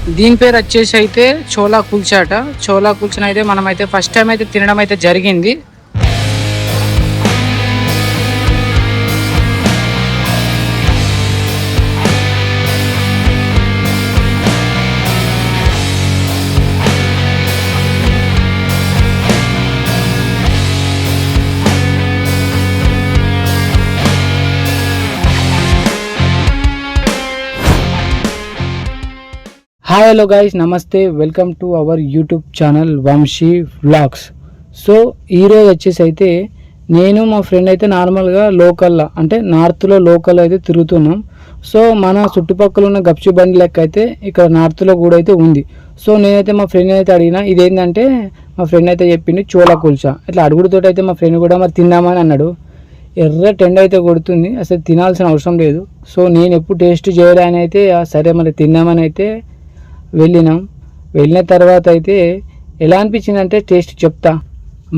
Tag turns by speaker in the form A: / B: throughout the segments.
A: దీని పేరు వచ్చేసి అయితే చోలా కుల్చా అట. చోలా కుల్చాని అయితే మనం అయితే ఫస్ట్ టైం అయితే తినడం అయితే జరిగింది. హాయ్ హలో గైస్, నమస్తే, welcome to our YouTube channel Vamshi vlogs. So ఈరోజు వచ్చేసి అయితే నేను మా ఫ్రెండ్ అయితే నార్మల్గా లోకల్లో అంటే నార్త్లో లోకల్ అయితే తిరుగుతున్నాం. సో మన చుట్టుపక్కల ఉన్న గప్చు బండి లెక్క అయితే ఇక్కడ నార్త్లో కూడా అయితే ఉంది. సో నేనైతే మా ఫ్రెండ్ అయితే అడిగిన, ఇదేంటంటే మా ఫ్రెండ్ అయితే చెప్పింది చోలా కుల్చా. ఇట్లా అడుగుడుతో అయితే మా ఫ్రెండ్ కూడా మరి తిందామని అన్నాడు. ఎర్ర టెండ్ అయితే కొడుతుంది, అసలు తినాల్సిన అవసరం లేదు. సో నేను ఎప్పుడు టేస్ట్ చేయడానికి అయితే సరే మరి తిందామని అయితే వెళ్ళిన తర్వాత అయితే ఎలా అనిపించింది అంటే టేస్ట్ చెప్తా.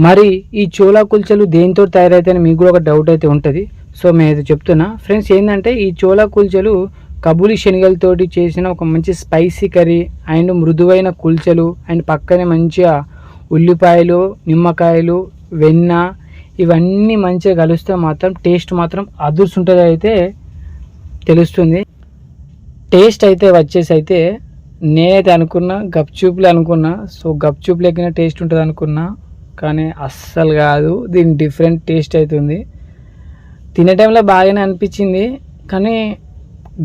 A: మరి ఈ చోలా కుల్చలు దేంతో తయారైతాయని మీకు కూడా ఒక డౌట్ అయితే ఉంటుంది. సో నేనైతే చెప్తున్నా ఫ్రెండ్స్, ఏంటంటే ఈ చోలా కుల్చలు కబూలి శనగలతోటి చేసిన ఒక మంచి స్పైసీ కర్రీ అండ్ మృదువైన కుల్చలు అండ్ పక్కనే మంచిగా ఉల్లిపాయలు, నిమ్మకాయలు, వెన్న ఇవన్నీ మంచిగా కలుస్తే మాత్రం టేస్ట్ మాత్రం అదుర్సుంటుంది అయితే తెలుస్తుంది. టేస్ట్ అయితే వచ్చేసి అయితే నేనైతే అనుకున్నా గప్చూప్లు అనుకున్నా. సో గప్చూప్ లెక్కిన టేస్ట్ ఉంటుంది అనుకున్నా, కానీ అస్సలు కాదు. దీని డిఫరెంట్ టేస్ట్ అవుతుంది. తినే టైంలో బాగానే అనిపించింది, కానీ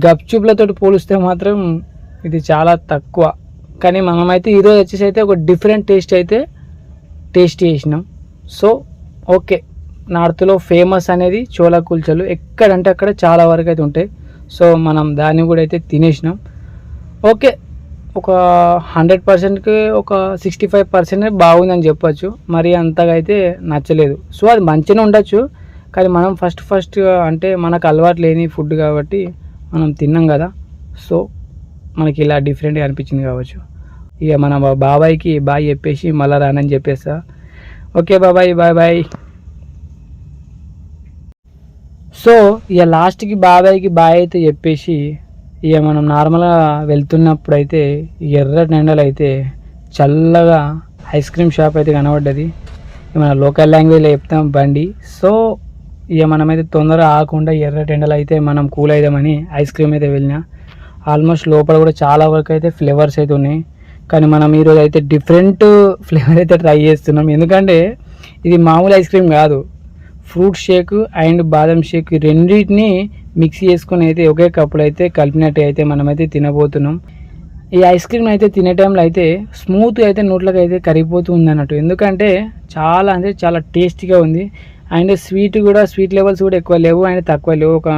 A: గప్చూప్లతో పోలిస్తే మాత్రం ఇది చాలా తక్కువ. కానీ మనమైతే ఈరోజు వచ్చేసి అయితే ఒక డిఫరెంట్ టేస్ట్ అయితే టేస్ట్ చేసినాం. సో ఓకే, నార్త్లో ఫేమస్ అనేది చోలా కుల్చలు. ఎక్కడంటే అక్కడ చాలా వరకు అయితే ఉంటాయి. సో మనం దాన్ని కూడా అయితే తినేసినాం. ఓకే, ఒక 100%కి ఒక 65% బాగుందని చెప్పచ్చు. మరి అంతగా అయితే నచ్చలేదు. సో అది మంచిగా ఉండొచ్చు, కానీ మనం ఫస్ట్ అంటే మనకు అలవాటు లేని ఫుడ్ కాబట్టి మనం తిన్నాం కదా. సో మనకి ఇలా డిఫరెంట్గా అనిపించింది కావచ్చు. ఇక మన బాబాయ్కి బాయ్ చెప్పేసి మళ్ళీ రానని చెప్పేస్తా. ఓకే బాబాయ్, బాయ్ బాయ్. సో ఇక లాస్ట్కి బాబాయ్కి బాయ్ అయితే చెప్పేసి ఇక మనం నార్మల్గా వెళ్తున్నప్పుడు అయితే ఎర్ర ఎండలు అయితే చల్లగా ఐస్ క్రీమ్ షాప్ అయితే కనబడ్డది. మన లోకల్ లాంగ్వేజ్లో చెప్తాం బండి. సో ఇక మనమైతే తొందరగా ఆకుండా ఎర్ర ఎండలు అయితే మనం కూల్ అవుదామని ఐస్ క్రీమ్ అయితే వెళ్ళినా. ఆల్మోస్ట్ లోపల కూడా చాలా వరకు అయితే ఫ్లేవర్స్ అయితే ఉన్నాయి, కానీ మనం ఈరోజు అయితే డిఫరెంట్ ఫ్లేవర్ అయితే ట్రై చేస్తున్నాం. ఎందుకంటే ఇది మామూలు ఐస్ క్రీమ్ కాదు, ఫ్రూట్ షేక్ అండ్ బాదం షేక్ రెండింటిని మిక్స్ చేసుకుని అయితే ఒకే కప్పులో అయితే కలిపినట్టు అయితే మనమైతే తినబోతున్నాం. ఈ ఐస్ క్రీమ్ అయితే తినే టైంలో అయితే స్మూత్ అయితే నోట్లోకి అయితే కరిగిపోతూ ఉంది అన్నట్టు. ఎందుకంటే చాలా అంటే చాలా టేస్టీగా ఉంది. అండ్ స్వీట్ లెవెల్స్ కూడా ఎక్కువ లేవు అండ్ తక్కువ లేవు, ఒక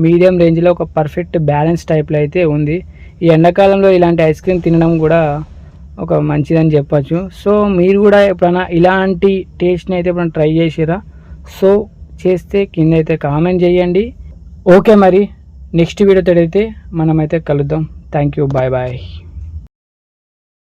A: మీడియం రేంజ్లో ఒక పర్ఫెక్ట్ బ్యాలెన్స్ టైప్లో అయితే ఉంది. ఈ ఎండాకాలంలో ఇలాంటి ఐస్ క్రీమ్ తినడం కూడా ఒక మంచిదని చెప్పచ్చు. సో మీరు కూడా ఎప్పుడైనా ఇలాంటి టేస్ట్ని అయితే ఎప్పుడైనా ట్రై చేసిరా? సో చేస్తే కింద అయితే కామెంట్ చేయండి. ఓకే, మరి నెక్స్ట్ వీడియోతో అయితే మనమైతే కలుద్దాం. Thank you, bye bye.